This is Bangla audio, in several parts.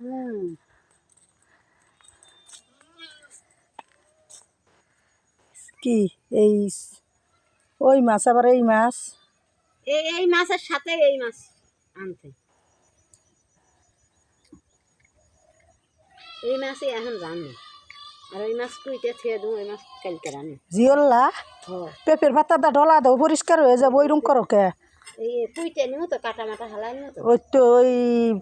কি এই ওই মাছ আবার এই মাছ এই মাছের সাথে এই মাছ আনতে, এই মাছই এখন রান্না। আর ওই মাছ কুইটে খেয়ে দেবো, ওই মাছ কালকে রান্না। জিওল্লা পেঁপের পাতাটা ডলা দাও, পরিষ্কার হয়ে যাবো। ওইরকম করো কে? এই কুইটে নিও তো, কাটা মাটা হালাই নিও তো। ওই তো ওই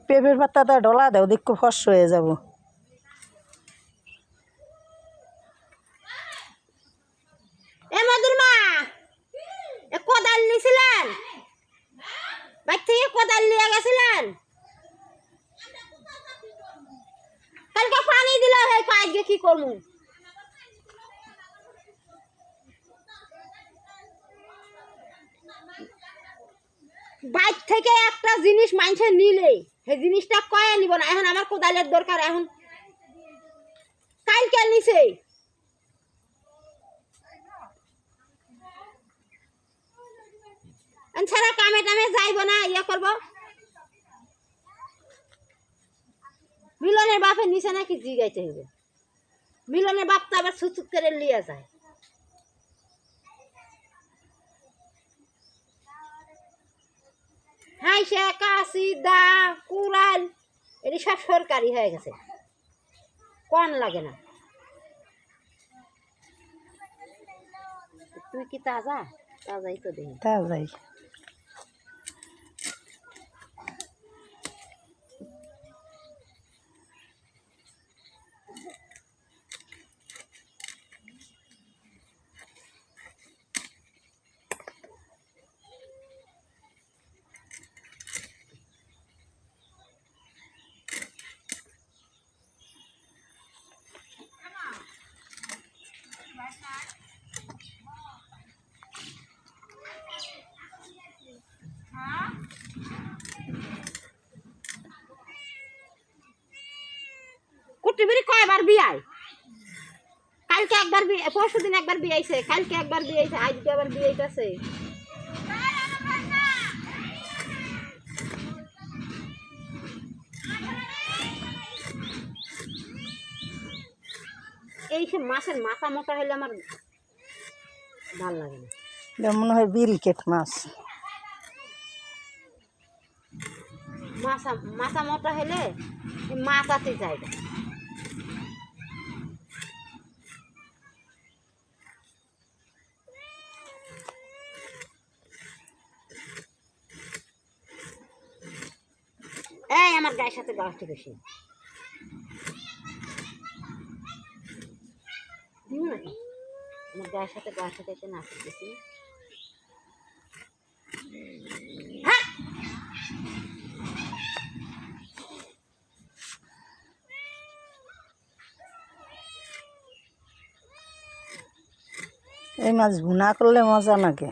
পেঁপের পাতাটা ডলা দাও, দেখো ফস হয়ে যাবো। এ মধুর মা, এ কোদাল নিয়েছিলেন? বাইর থেকে কোদাল নিয়ে গেছিলেন? কালকে পানি দিল, এই পাইপ দিয়ে কি করবো? বাইর থেকে একটা জিনিস মানুষে নিলে সেই জিনিসটা কয়ে নিব না। এখন আমার কোদালের দরকার, এখন কালকে নিছে। ছাড়া কামে টামে যাইব না, ইয়ে করব। মিলনের বাপের নিচে নাকি জিগাইতে হইবে। মিলনের বাপ তো আবার ছুচুক করে লিয়ে যায়। হাইসা কাশি দা কুড়াল এটি সব সরকারি হয়ে গেছে, কম লাগে না। তুই কি তাজা? তাজাই তো দেখি, তাজাই। কুটিবিরি কয়বার বিয়াই? কালকে একবার বিয়ে, পরশু দিন একবার বিয়েছে, কালকে একবার বিয়েছে, আজকে আবার বিয়েছে। এই সব মাছের মাথা মোটা হলে আমার ভাল লাগে না। মনে হয় বিলকেট মাছ। মাথা মোটা হলে মাথাতে যায় না। এই আমার গায়ের সাথে গাছটি বেশি দিও নাকি? আমার গায়ের সাথে গাছটি খেতে না বেশি। এই মাছ ভুনা করলে মজা লাগে,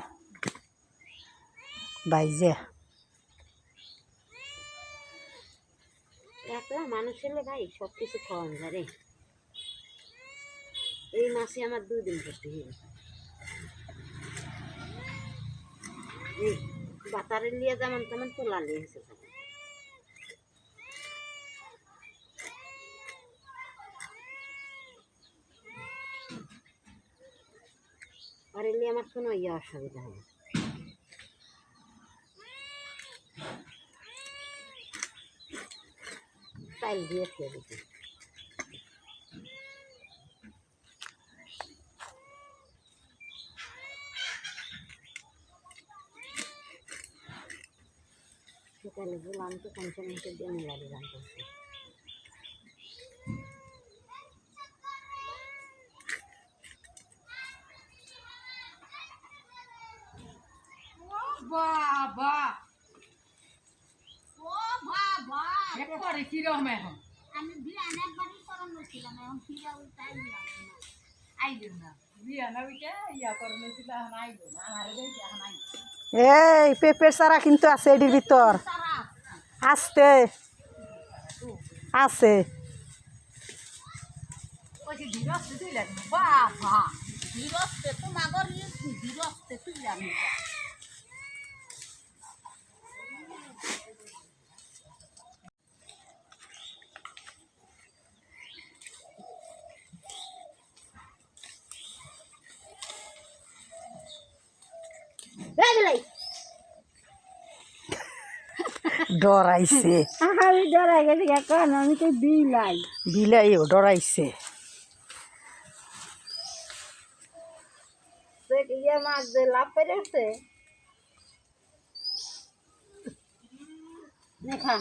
বাইজে। একলা মানুষ হলে ভাই সব কিছু খাওয়ান যায় রে। এই মাসে আমার 2 দিন করতে হবে। এই বাতারের লিয়ে যেমন তেমন তোলা নিয়ে এসে আর এলি আমার কোনো ইয়ে অসুবিধা হয় না। তাইল দিয়ে খেয়ে দিচ্ছি। সেখানে বললাম তো কনসামেন্টের দিয়ে মিলালি গান করছি। বাবা ও বাবা একবারে কি রকম এখন আমি বিয়ান একবারই করানো ছিলাম, এখন ফিরা উল্টাই দিলাম না। আইলো না বিয়ান ওইটা ইয়া করানো ছিল, এখন আইলো না। আমারে দেখি এখন আইলো। এই পেঁপের চারা কিন্তু আছে এটির ভিতর, আসতে আছে। ওই যে ধীরস্তে তুই লাগবে বাবা, ধীরস্তে তো মাগর ধীরস্তে তুই লাগবে। এই বিলাই ডরাইছে আমি ডরাই গেছি এখন আমি তো বিলাই বিলাইও ডরাইছে সে ইয়ে মাছ যে লাভ পেরে উঠছে দেখা